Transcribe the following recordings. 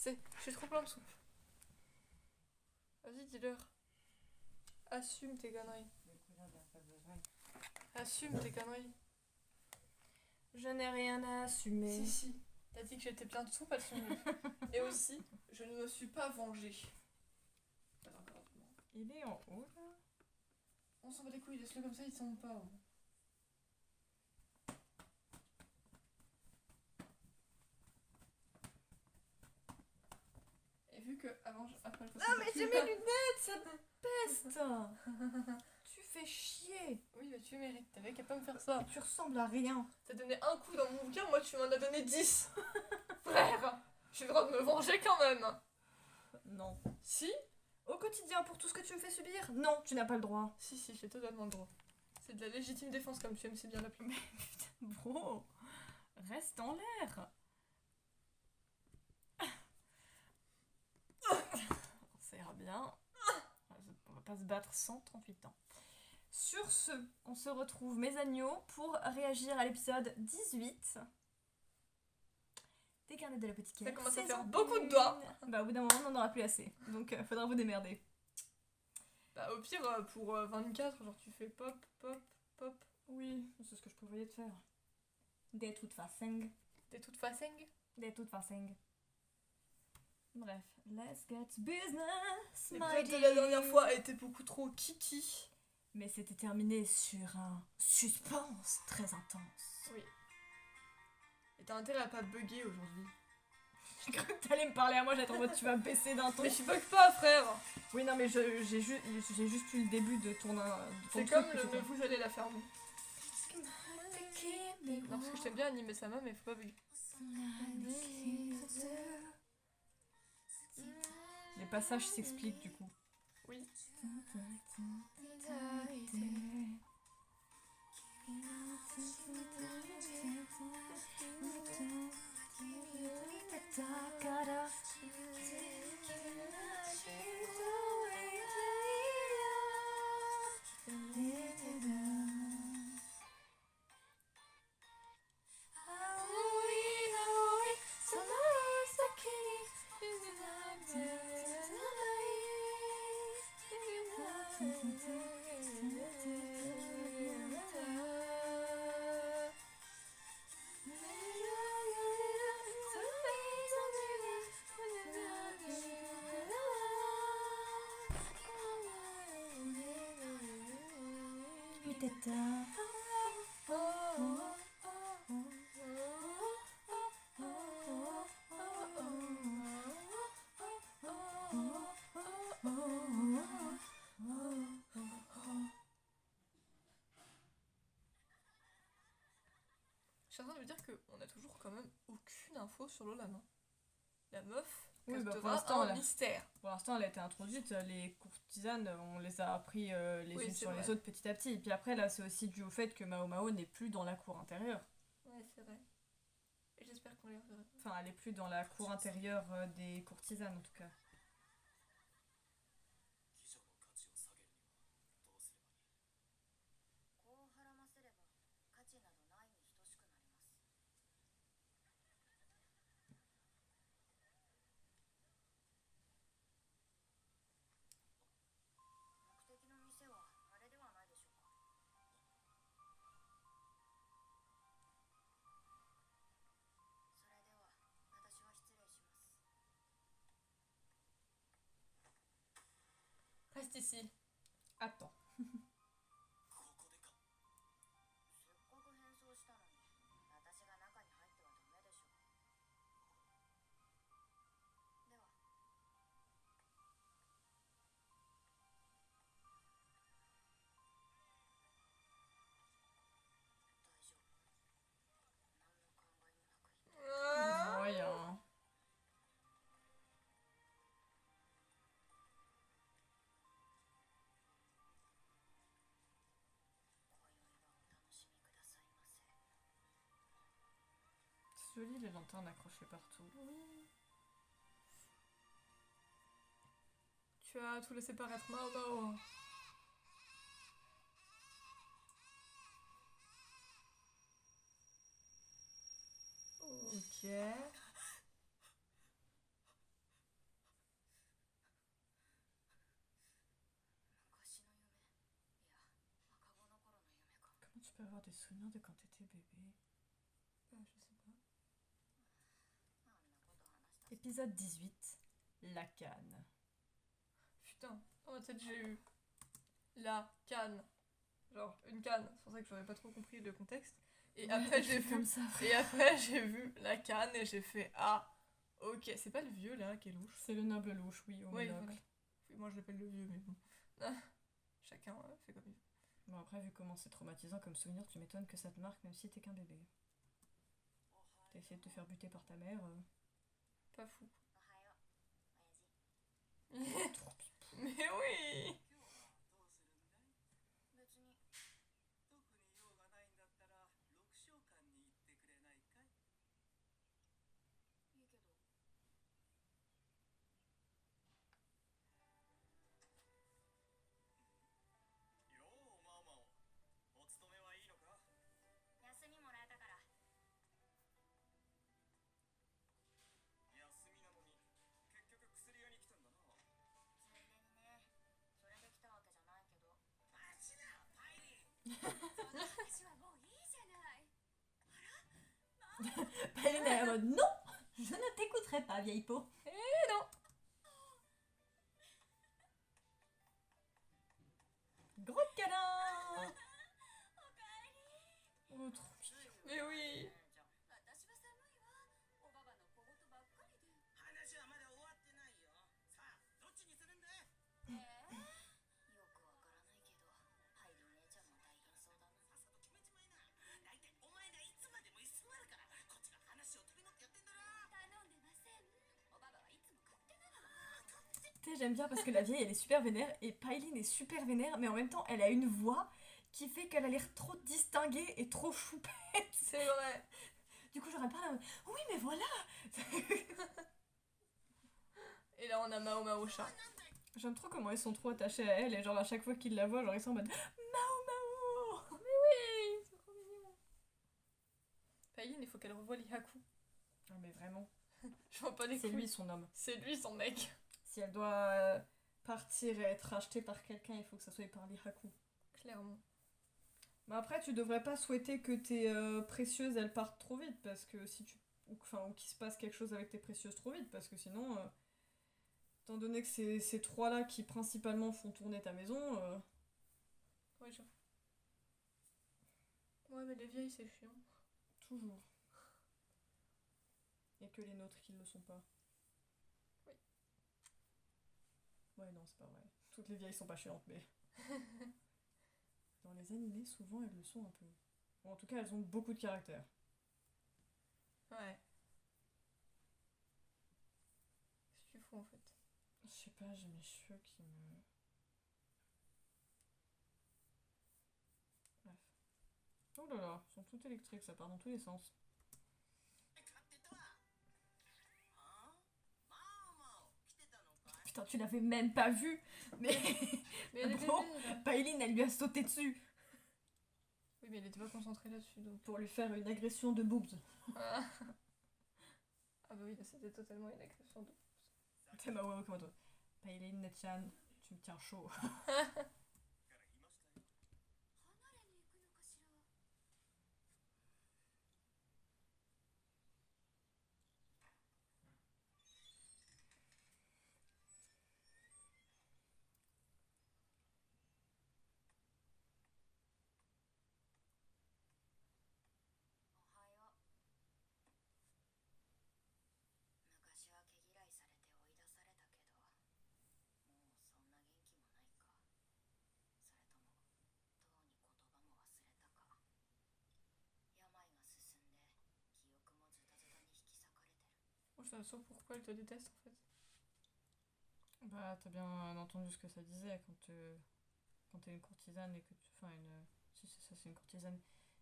C'est. Je suis trop plein de soupe. Vas-y, dis-leur. Assume tes conneries. Assume tes conneries. Je n'ai rien à assumer. Si. T'as dit que j'étais plein de soupe, assume-le. Et aussi, je ne me suis pas vengée. Il est en haut là. On s'en bat les couilles, laisse-le comme ça, il tombe pas. Et vu que avant, après je Ah mais j'ai mes lunettes, ça peste. Tu fais chier. Oui, mais tu mérites, t'avais qu'à pas me faire ça. Tu ressembles à rien. T'as donné un coup dans mon bouquin, moi tu m'en as donné 10. Frère, j'ai le droit de me venger quand même. Non. Si. Au quotidien, pour tout ce que tu me fais subir, non, tu n'as pas le droit. Si, j'ai totalement le droit. C'est de la légitime défense comme tu aimes si bien l'appeler. Mais putain, bro, reste en l'air. Ça ira bien. On va pas se battre sans 38 ans. Sur ce, on se retrouve, mes agneaux, pour réagir à l'épisode 18. Des carnets de la petite Ça Kate. commence à saison faire beaucoup de 1. doigts. Bah au bout d'un moment, on n'en aura plus assez. Donc faudra vous démerder. Bah au pire, pour 24, genre tu fais pop, pop, pop. Oui, c'est ce que je prévoyais de faire. De toute façon. T'es toute façon. De toute façon. Bref, let's get business, my L'épisode de dear. la dernière fois était beaucoup trop kiki. Mais c'était terminé sur un suspense très intense. Oui. Et t'as intérêt à pas bugger aujourd'hui. J'ai cru que t'allais me parler à moi, j'attends que tu vas me baisser d'un ton. Mais je bug pas, frère. Oui, non, mais j'ai juste eu le début de ton C'est truc comme que le tu fais. vous allez la fermer. Non, parce que je t'aime bien animer sa main, mais faut pas bugger. Les passages s'expliquent du coup. Oui. Je suis en train de me dire qu'on a toujours quand même aucune info sur Lola, non? La meuf Oui, bah, pour restera l'instant, un là. mystère. Pour l'instant, elle a été introduite. Les courtisanes, on les a appris les Oui, unes c'est sur vrai. les autres petit à petit. Et puis après, là, c'est aussi dû au fait que Mao Mao n'est plus dans la cour intérieure. Ouais, c'est vrai. Et j'espère qu'on les reverra. Enfin, elle est plus dans la cour intérieure des courtisanes, en tout cas. Reste ici. Attends. Moyen. C'est joli les lanternes accrochées partout. Oui. Tu as tout laissé paraître, Mao Mao. Ok. tu peux avoir des souvenirs de quand t'étais bébé? Je sais pas. Épisode 18. La canne. Putain, dans ma tête j'ai eu la canne. Genre une canne. C'est pour ça que j'aurais pas trop compris le contexte. Et après j'ai vu. Comme ça, frère. Et après j'ai vu la canne et j'ai fait ah ok. C'est pas le vieux là qui est louche. C'est le noble louche, oui, au Oui, monocle. voilà. Oui, moi je l'appelle le vieux mais bon. Ah, chacun fait comme il veut. Bon, après, vu comment c'est traumatisant comme souvenir, tu m'étonnes que ça te marque même si t'es qu'un bébé. T'as essayé de te faire buter par ta mère. Pas fou. trop pipou. Mais oui. 別に特に用がないんだったら六章館に行ってくれないかいいいけどようママをお勤めはいいのか休みもらえたから休みなのに結局薬屋に来たんだなついでにねそれで来たわけじゃないけどマジだパイリンその話はもういいじゃない Pauline est en mode non, je ne t'écouterai pas, vieille peau. Eh non. Gros câlin. おかえり Oh, trop mignon. Mais oui. 私は寒いわおばばの小言ばっかりで話はまだ終わってないよさあどっちにするんだよくわからないけどハイリー姉ちゃんも大変そうだなさっさと決めちまいな大体お前がいつまでも居座るからこっちの話を取り持ってやってんだろ頼んでませんおばばはいつも勝手なの Tu sais, j'aime bien parce que la vieille elle est super vénère et Pauline est super vénère, mais en même temps elle a une voix qui fait qu'elle a l'air trop distinguée et trop choupette. C'est vrai. Du coup, j'aurais pas. Oui, mais voilà. Et là on a Mao Mao chat. J'aime trop comment ils sont trop attachés à elle et genre à chaque fois qu'ils la voient, genre ils sont en mode Mao Mao. Mais oui, c'est trop mignon. Pauline, il faut qu'elle revoie l'Ihaku. Ah, mais vraiment. Je vois pas les C'est couilles. lui son homme. C'est lui son mec. Si elle doit partir et être rachetée par quelqu'un, il faut que ça soit par l'Ihaku. Clairement. Mais après, tu devrais pas souhaiter que tes précieuses elles partent trop vite parce que si tu. Ou qu'il se passe quelque chose avec tes précieuses trop vite parce que sinon. Étant donné que c'est ces trois-là qui principalement font tourner ta maison. Ouais, j'avoue. Ouais, mais les vieilles, c'est chiant. Toujours. Et que les nôtres qui ne le sont pas. Oui. Ouais, non, c'est pas vrai. Toutes les vieilles sont pas chiantes, mais. Dans les animés, souvent elles le sont un peu. Bon, en tout cas, elles ont beaucoup de caractère. Ouais. Qu'est-ce que tu fous en fait? Je sais pas, j'ai mes cheveux qui me. Bref. Oh là là, ils sont tout électriques, ça part dans tous les sens. 買ってたわはあマオマオ来てたのかい Putain, tu l'avais même pas vu. Mais Mais elle était Bon. belle, là. Pauline, elle lui a sauté dessus Oui, mais elle était pas concentrée là-dessus donc. pour lui faire une agression de boobs. Ah, ah bah oui, là, c'était totalement une agression de. T'es ma ouais, comment toi. Pauline, Netchan, tu me tiens chaud. からいましたよ離れに行くのかしら おはよう昔は毛嫌いされて追い出されたけどもうそんな元気もないかそれともとうに言葉も忘れたか病が進んで記憶もズタズタに引き裂かれてる Moi, je sais pas pourquoi elle te déteste en fait. Bah, t'as bien entendu ce que ça disait quand t'es une courtisane et que tu. Enfin, une. Si c'est ça, c'est une courtisane.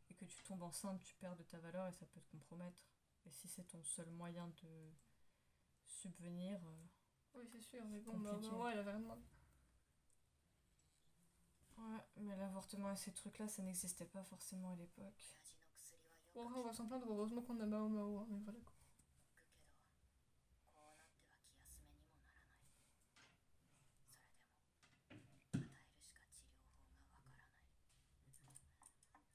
Et que tu tombes enceinte, tu perds de ta valeur et ça peut te compromettre. Et si c'est ton seul moyen de subvenir. Oui, c'est sûr, mais bon, bah, Compliqué. moi, elle avait rien demandé. Ouais, mais l'avortement et ces trucs-là, ça n'existait pas forcément à l'époque. 親父の薬はよ Bon, く après, on va s'en plaindre, heureusement qu'on a Mao Mao, hein, mais voilà quoi. 効くけどこうなっては気休めにもならないそれでも与えるしか治療法がわからない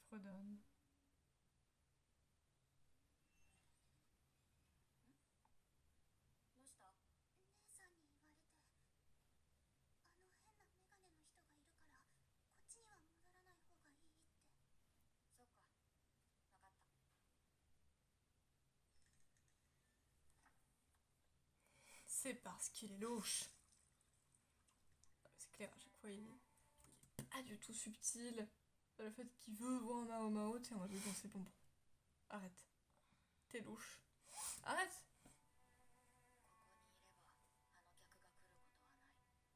Fredonne. どうした？姉さんに言われて、あの変なメガネの人がいるからこっちには戻らない方がいいって。そっか、わかった。 C'est parce qu'il est louche. C'est clair, à chaque fois il est pas du tout subtil. Le fait qu'il veut voir Mao Mao, tiens, moi je vais penser bon. Arrête. T'es louche. Arrête. ここにいればあの客が来ることはない。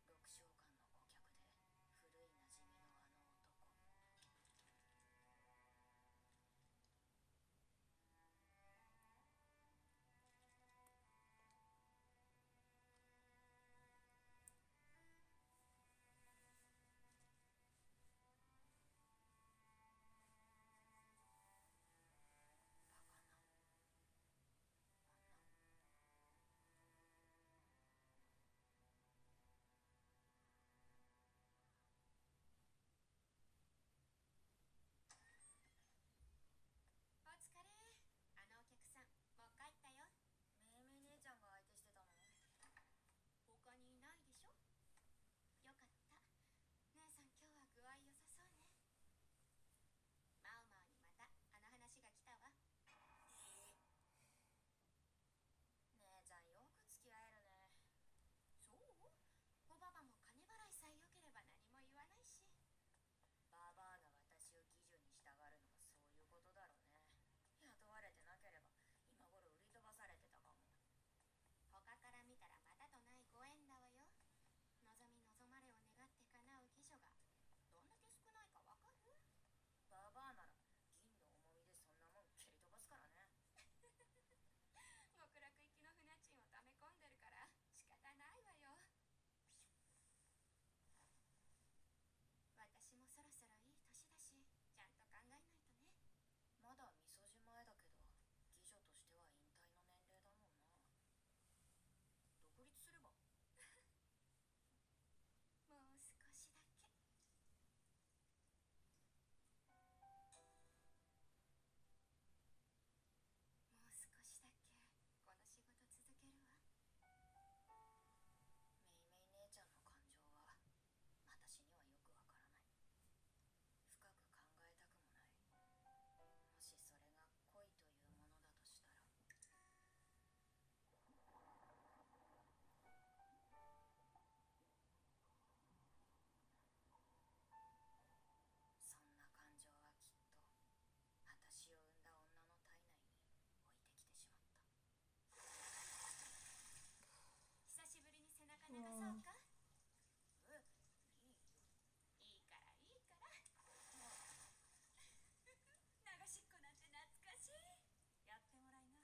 6章間の顧客で古い馴染みのあの男。お疲れ。あのお客さん、もう帰ったよ。めいめい姉ちゃんが相手してたの？他にいないでしょ？よかった。姉さん今日は具合良さそうね。マウマウにまたあの話が来たわ。姉ちゃんよく付き合えるね。そう？おばばも金払いさえ良ければ何も言わないし。ババアが私を基準に従うのはそういうことだろうね。雇われてなければ今頃売り飛ばされてたかも。他から見たらまたとないご縁だわよ。望み望まれを願って叶う妓女がどんだけ少ないかわかる？ババアなら銀の重みでそんなもん蹴り飛ばすからね。極楽行きの船賃を溜め込んでるから仕方ないわよ。私もそろそろいい年だし、ちゃんと考えないとね。まだみそじ前だけど、妓女としては引退の年齢だもんな。独立すれば？もう少しだけ。もう少しだけこの仕事続けるわ。めいめい姉ちゃんの感情は私にはよくわからない。深く考えたくもない。もしそれが恋というものだとしたら。そんな感情はきっと私を産んだ女の体内に置いてきてしまった。久しぶりに背中流そうか？いいよ。いいからいいから。もう流しっこなんて懐かしい。やってもらいな。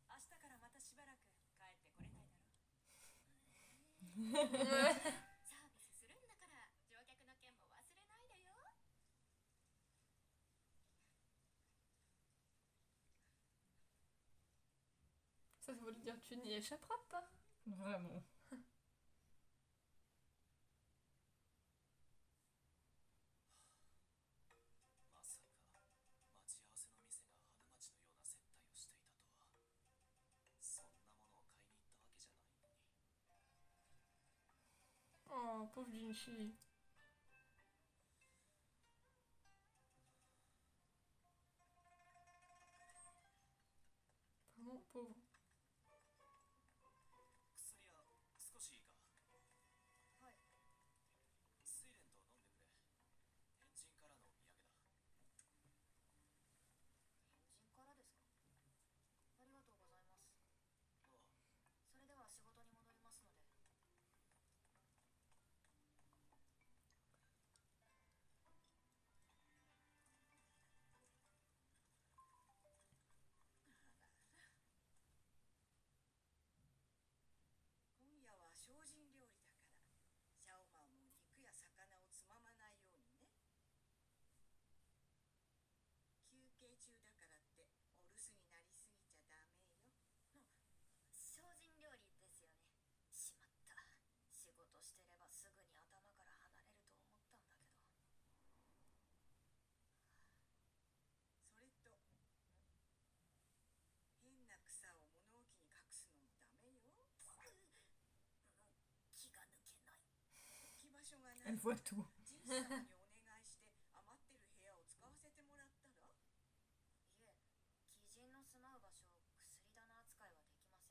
明日からまたしばらく帰ってこれないだろ。サービスするんだから乗客の件も忘れないでよ。Ça veut dire que tu n'y échapperas pas. Vraiment. まさか待ち合わせの店が花街のような接待をしていたとは。そんなものを買いに行ったわけじゃないのに。 Oh, pauvre Jinchi. Vraiment pauvre. 薬屋少しいいか？はい。睡蓮と飲んでくれ。変人からのお土産だ。変人からですか？ありがとうございます。ああ、それでは仕事に戻りますので。今夜は精進料理だから、シャオマオも肉や魚をつままないようにね。休憩中だからってお留守になりすぎちゃダメよ。精進料理ですよね。しまった。仕事してればすぐに頭から離れると思ったんだけど。場所がない Elle voit tout. ジン様にお願いして余ってる部屋を使わせてもらったら。いえ、鬼人の住まう場所を薬棚扱いはできません。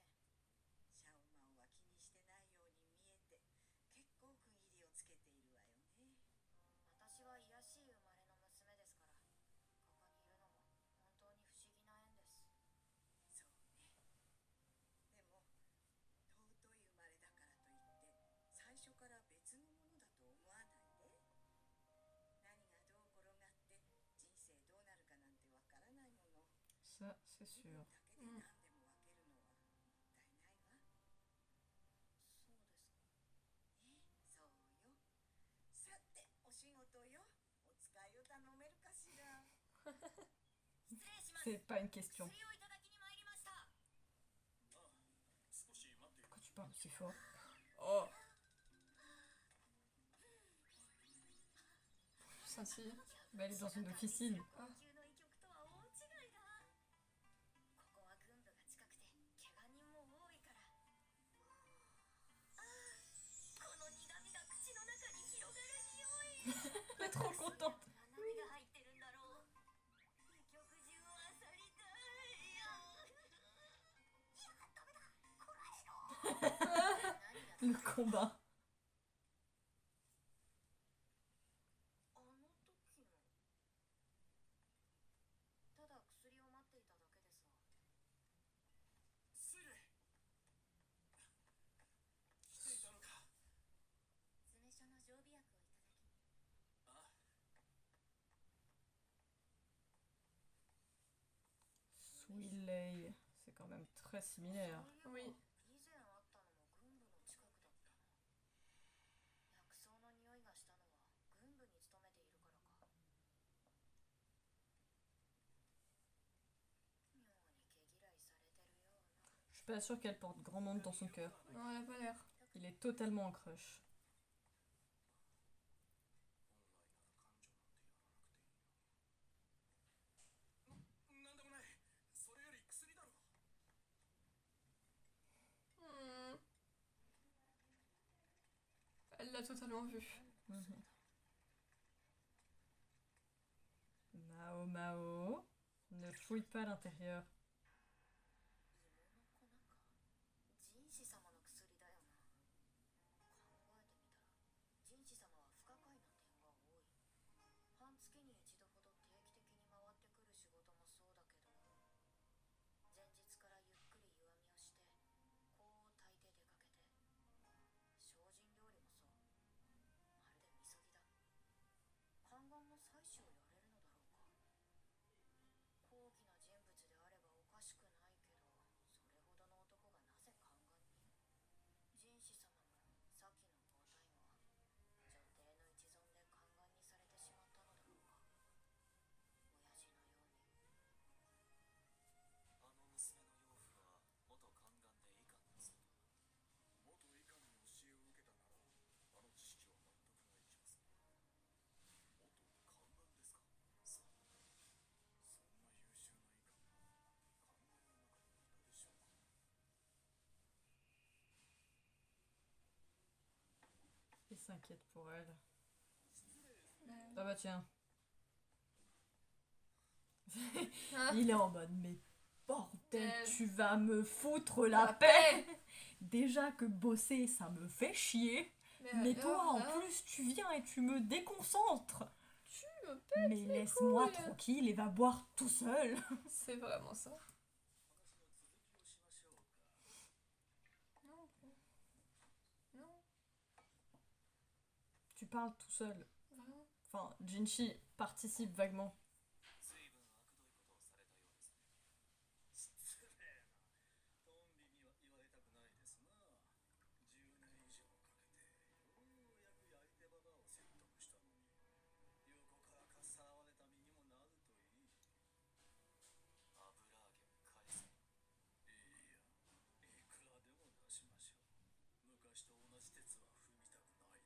シャオマンは気にしてないように見えて結構区切りをつけているわよね。私は卑しい生まれの娘ですから、ここにいるのも本当に不思議な縁です。そうね。でも尊い生まれだからといって最初から別のものだと思わないで。何がどう転がって人生どうなるかなんてわからないもの。 Ça, c'est 部分 sûr. だけで何でも分けるのはもったいないわ。そうですか。そうよ。さてお仕事よ。お使いを頼めるかしら。失礼します。 C'est pas une question. 薬をいただきに参りました。少し待っている。 Pourquoi tu parles si fort? Oh. Scintille. Bah, elle est dans une officine. 高級の医局とは大違いだ。ここは軍部が近くて怪我人も多いから。この苦味が口の中に広がる匂い。 Elle est trop contente. 何が入ってるんだろう。医局中を漁りたい。いや、ダメだ。こらえろ。何 Le が combat. あの時の。ただ薬を待っていただけですわ。スイレイ来ていたのか。詰め所の常備薬をいただきに。ああ Swiley. C'est quand même très similaire. そういえば Oui. 以前あったのも軍部の近くだったな。薬草の匂いがしたのは軍部に勤めているからか。妙に毛嫌いされてるような。 Je suis pas sûre qu'elle porte grand monde dans son cœur. Non, elle a pas l'air. Il est totalement en crush. 本来なら感情なんてやらなくていいのに。なんでもない。それより薬だろ。 Hmm. Elle l'a totalement vu. Mhm. Mao Mao. Ne fouille pas l'intérieur. 芋の粉か。人士様の薬だよな。考えてみたら人士様は不可解な点が多い。半月に一度ほど定期的に回ってくる仕事もそうだけど、前日からゆっくり湯あみをして香を焚いて出かけて、精進料理もそう。まるでみそぎだ。宦官も採取をやれるのだろうか。高貴な人物であればおかしくないけど、それほどの男がなぜ宦官に。人士様も先の皇太后は女帝の一存で宦官にされてしまったのだろうか。親父のように。あの娘の養父は元宦官で医官だそうだ。元医官に教えを受けたならあの知識は全くない気がする。元宦官ですか。そう。そんな優秀な医官が宦官の中にいたでしょうか。 Il s'inquiète pour elle. Ouais. Ah bah tiens. Hein. Il est en mode mais bordel, Euh, tu vas me foutre la paix. Déjà que bosser ça me fait chier. Mais toi alors en là, plus tu viens et tu me déconcentres. tu me pètes Mais les laisse-moi couilles. tranquille et va boire tout seul. C'est vraiment ça. 話の続きをしましょうか。 Non. Non, Tu parles tout seul. vraiment. Enfin, Jinchi participe vaguement. 随分あくどいことをされたようですね。失礼な。トンビには言われたくないですな。10年以上かけてようやく相手ババを説得したのに、横からかっさらわれた身にもなるといい。油揚げを返せ。いや、いくらでも出しましょう。昔と同じ鉄は踏みたくないのでね。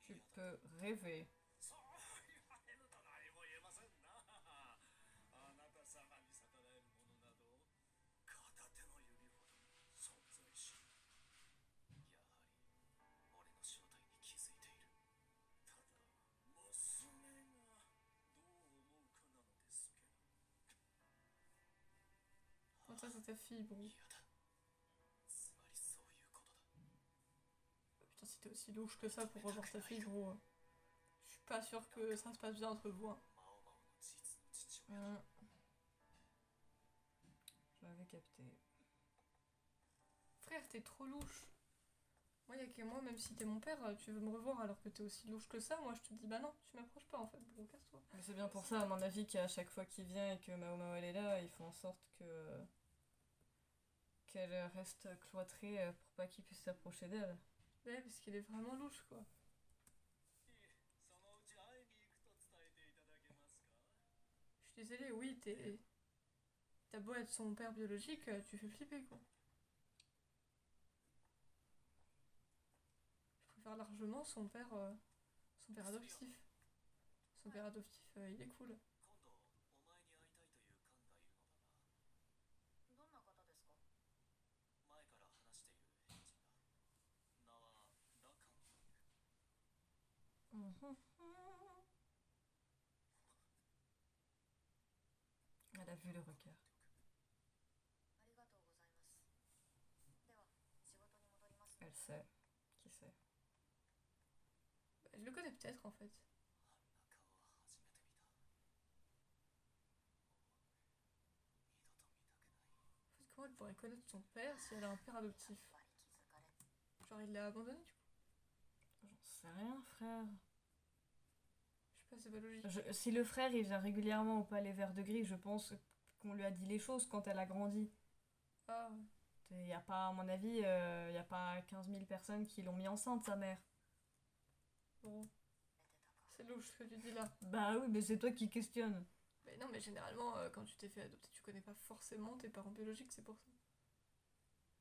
Tu peux rêver. そう言われると何も言えませんな。あなた様に逆らえるものなど片手の指ほど存在し、やはり俺 Ça, c'est ta fille, bon. 嫌だ。つまりそういうことだ。 Putain, si t'es aussi louche que ça pour revoir ta fille, gros. Je suis pas sûre que ça se passe bien entre vous. Hein. マオマオの実の父親だ。 J'avais capté. Frère, t'es trop louche. Moi, y'a que moi, même si t'es mon père, tu veux me revoir alors que t'es aussi louche que ça. Moi, je te dis, bah non, tu m'approches pas en fait. Bon, casse-toi. Mais c'est bien pour ça, à mon avis, qu'à chaque fois qu'il vient et que Mao Mao elle est là, ils font en sorte que qu'elle reste cloîtrée pour pas qu'il puisse s'approcher d'elle. Ouais, parce qu'il est vraiment louche, quoi. いえ、そのうち会いに行くと伝えていただけますか？ Je suis désolée, oui, t'as beau être son père biologique, tu fais flipper, quoi. Je préfère largement son père adoptif. Son père adoptif, il est cool. 今度お前に会いたいという官がいるのだが、どんな方ですか？前から話している変人だ。名はラカンという。 Elle a vu le regard. ありがとうございます。では仕事に戻りますね。 Elle sait. Qui sait? Elle le connaît peut-être, en fait. あんな顔は初めて見た。 En fait, comment elle pourrait connaître son père si elle a un père adoptif? やっぱり気づかれて。 Genre, il l'a abandonné, du coup? J'en sais rien, frère. Je sais pas, c'est pas logique. Si le frère il vient régulièrement au palais vert de gris, je pense qu'on lui a dit les choses quand elle a grandi. Ah, ouais. Il y a pas, à mon avis, il y a pas 15 000 personnes qui l'ont mis enceinte, sa mère. Bon. C'est louche ce que tu dis là. Bah oui, mais c'est toi qui questionnes. Mais non, mais généralement, quand tu t'es fait adopter, tu connais pas forcément tes parents biologiques, c'est pour ça.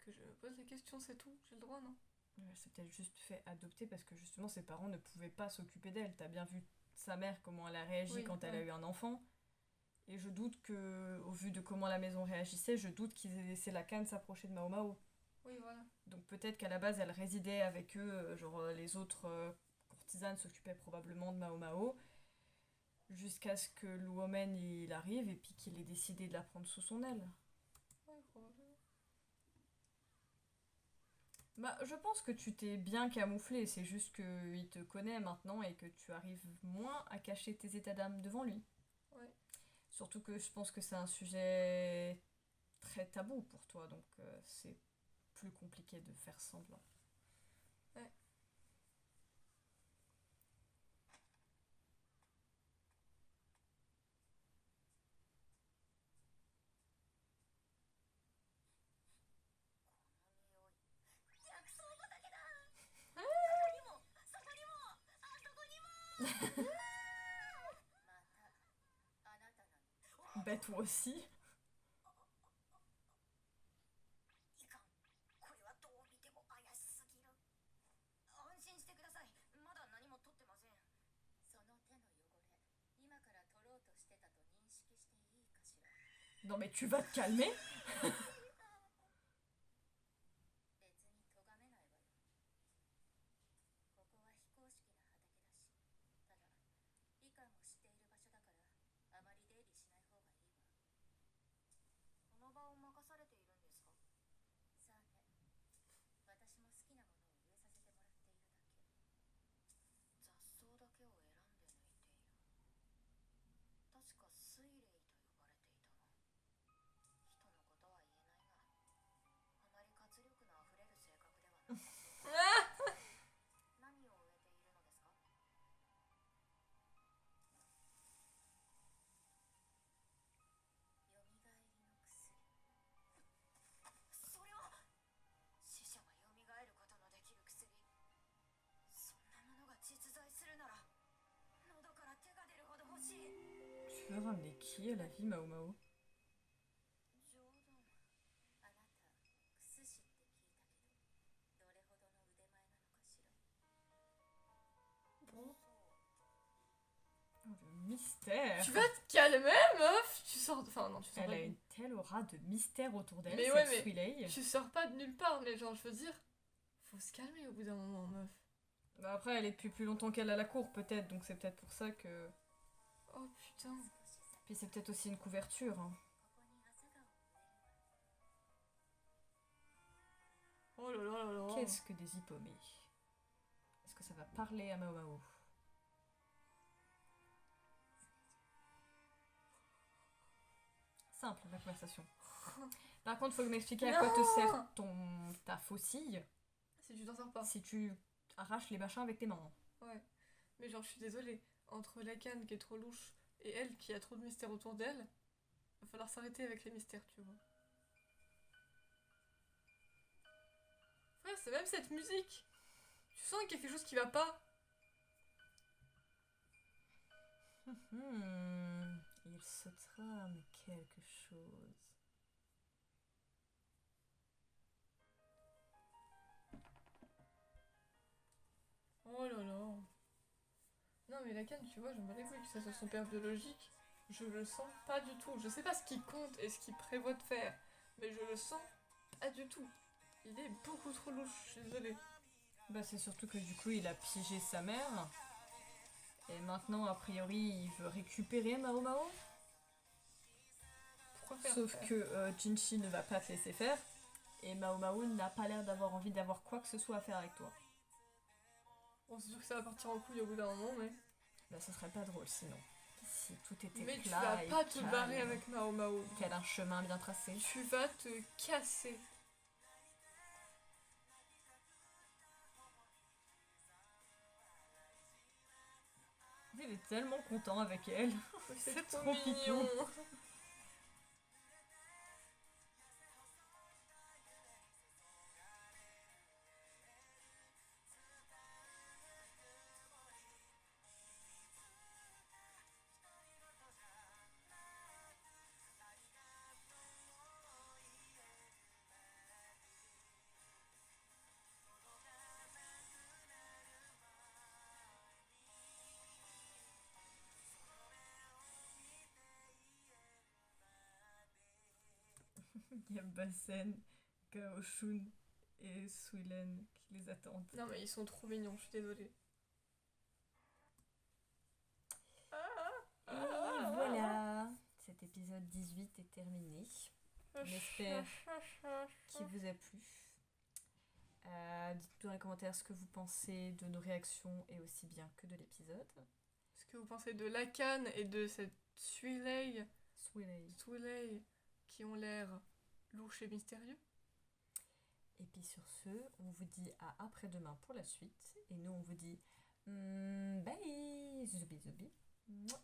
Que je me pose la question, c'est tout. J'ai le droit, non? Elle s'est peut-être juste fait adopter parce que justement ses parents ne pouvaient pas s'occuper d'elle. T'as bien vu sa mère, comment elle a réagi Oui, quand elle a ouais. eu un enfant. Et je doute que, au vu de comment la maison réagissait, je doute qu'ils aient laissé la canne s'approcher de Mao Mao. Oui, voilà. Donc peut-être qu'à la base elle résidait avec eux, les autres courtisanes s'occupaient probablement de Mao Mao, jusqu'à ce que Luomen il arrive et puis qu'il ait décidé de la prendre sous son aile. Ouais, probablement. Bah, je pense que tu t'es bien camouflé, c'est juste qu'il te connaît maintenant et que tu arrives moins à cacher tes états d'âme devant lui. Ouais. Surtout que je pense que c'est un sujet très tabou pour toi, donc c'est plus compliqué de faire semblant. Ouais. Bah toi aussi. いかん。これはどう見ても怪しすぎる。安心してください。まだ何も取ってません。その手の汚れ、今から取ろうとしてたと認識していいかしら。 Non mais tu vas te calmer. 別に咎めないわよ。ここは非公式な畑だし。ただ、イカンも知っている場所だから、あまり出入りしない方がいいわ。この場を任されているんですか？さあね。私も好きなものを植えさせてもらっているだけ。雑草だけを選んで抜いている。確か水霊と呼ばれていたの。人のことは言えないが、あまり活力のあふれる性格ではなさそうだ。何を植えているのですか？よみがえりの薬。それは死者がよみがえることのできる薬。そんなものが実在するなら、喉から手が出るほど欲しい。 Tu veux ramener qui à la vie, Mao Mao? 冗談。あなた、クスシって聞いたけど、どれほどの腕前なのかしら。 Bon. Oh, le mystère. Tu vas te calmer, meuf! Tu sors. Enfin, non, tu sors Elle pas. a une telle aura de mystère autour d'elle, Mais cette ouais, mais- Swilei. Tu sors pas de nulle part, mais genre, je veux dire. Faut se calmer au bout d'un moment, meuf. Bah après, elle est depuis plus longtemps qu'elle a la cour, peut-être, donc c'est peut-être pour ça que... Oh putain. Puis c'est peut-être aussi une couverture. Hein. ここに朝顔を植えるわ。Oh là là là là. Qu'est-ce que des hippomées? Est-ce que ça va parler à Mao Mao? Simple la conversation. Par contre, faut m'expliquer à quoi te sert ta faucille Si tu t'en sors pas. si tu arraches les machins avec tes mains. Ouais. Mais genre, je suis désolée. Entre la canne qui est trop louche et elle qui a trop de mystères autour d'elle, va falloir s'arrêter avec les mystères, tu vois. Frère, c'est même cette musique. Tu sens qu'il y a quelque chose qui va pas. Il se trame quelque chose. Oh là là. Non mais la canne, tu vois, je me les couilles que ça soit son père biologique. Je le sens pas du tout. Je sais pas ce qu'il compte et ce qu'il prévoit de faire. Mais je le sens pas du tout. Il est beaucoup trop louche, je suis désolée. Bah c'est surtout que du coup il a piégé sa mère. Et maintenant a priori il veut récupérer Mao Mao. Pourquoi faire Sauf faire que Jinchi ne va pas te laisser faire. Et Mao Mao n'a pas l'air d'avoir envie d'avoir quoi que ce soit à faire avec toi. Bon, c'est sûr que ça va partir en couille au bout d'un moment, mais... Bah ce serait pas drôle sinon. Si tout était Mais tu plat vas et pas te calme, barrer avec Mao Mao. qu'elle a un chemin bien tracé. Tu vas te casser. Il est tellement content avec elle. C'est trop trop mignon. mignon. Il y a Basen, Gaoshun et Suilen qui les attendent. Non mais ils sont trop mignons, je suis désolée. Et voilà, cet épisode 18 est terminé. On espère qu'il vous a plu. Dites-nous dans les commentaires ce que vous pensez de nos réactions et aussi bien que de l'épisode. Ce que vous pensez de la canne et de cette Suilei qui ont l'air louches et mystérieux. Et puis sur ce, on vous dit à après-demain pour la suite. Et nous, on vous dit bye, zubi zubi. Mouah.